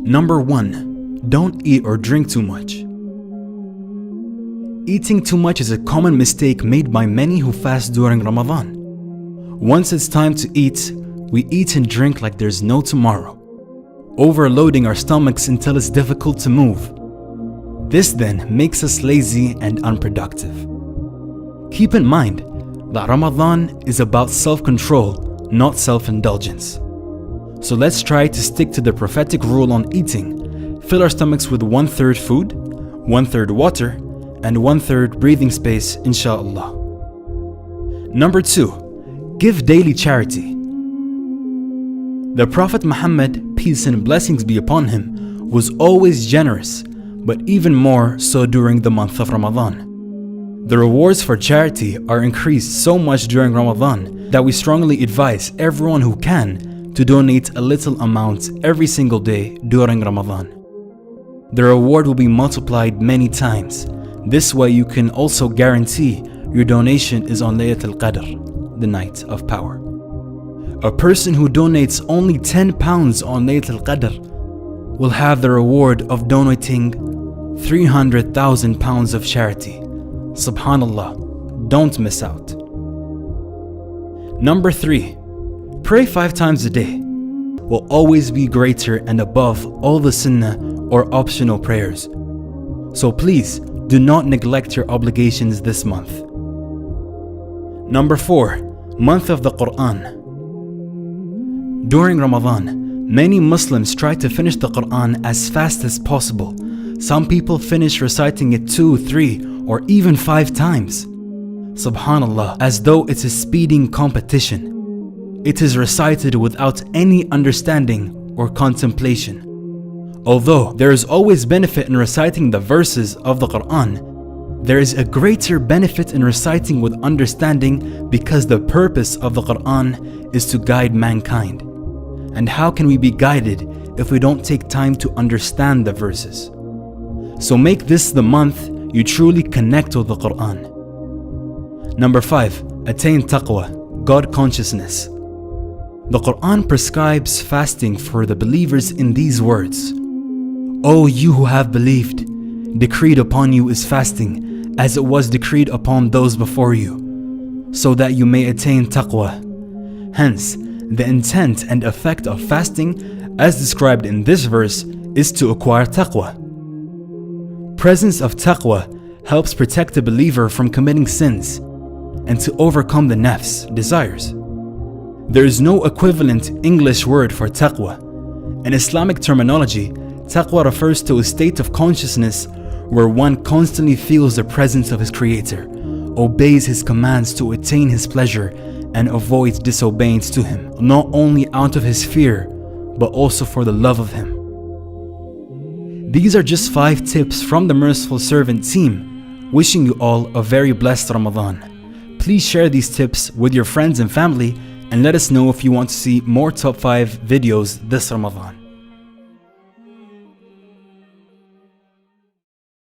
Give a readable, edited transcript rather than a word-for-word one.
Number 1. Don't eat or drink too much. Eating too much is a common mistake made by many who fast during Ramadan. Once it's time to eat, we eat and drink like there's no tomorrow, overloading our stomachs until it's difficult to move. This then makes us lazy and unproductive. Keep in mind that Ramadan is about self-control, not self-indulgence. So let's try to stick to the prophetic rule on eating. Fill our stomachs with 1/3 food, 1/3 water, and 1/3 breathing space, inshallah. Number 2. Give daily charity. The Prophet Muhammad, peace and blessings be upon him, was always generous, but even more so during the month of Ramadan. The rewards for charity are increased so much during Ramadan that we strongly advise everyone who can to donate a little amount every single day during Ramadan. The reward will be multiplied many times. This way you can also guarantee your donation is on Laylatul Qadr, the night of power. A person who donates only 10 pounds on Laylatul Qadr will have the reward of donating 300,000 pounds of charity. Subhanallah, don't miss out. Number 3. Pray 5 times a day. Will always be greater and above all the sunnah or optional prayers. So please do not neglect your obligations this month. Number 4. Month of the Quran. During Ramadan, many Muslims try to finish the Quran as fast as possible. Some people finish reciting it 2, 3, or even 5 times. Subhanallah, as though it's a speeding competition. It is recited without any understanding or contemplation. Although there is always benefit in reciting the verses of the Quran, there is a greater benefit in reciting with understanding because the purpose of the Quran is to guide mankind. And how can we be guided if we don't take time to understand the verses? So make this the month you truly connect with the Quran. Number 5. Attain Taqwa, God consciousness. The Quran prescribes fasting for the believers in these words: O you who have believed, decreed upon you is fasting as it was decreed upon those before you, so that you may attain taqwa. Hence, the intent and effect of fasting, as described in this verse, is to acquire taqwa. Presence of taqwa helps protect the believer from committing sins and to overcome the nafs, desires. There is no equivalent English word for taqwa. In Islamic terminology, taqwa refers to a state of consciousness where one constantly feels the presence of his Creator, obeys his commands to attain his pleasure, and avoids disobedience to him, not only out of his fear, but also for the love of him. These are just 5 tips from the Merciful Servant team, wishing you all a very blessed Ramadan. Please share these tips with your friends and family, and let us know if you want to see more top 5 videos this Ramadan.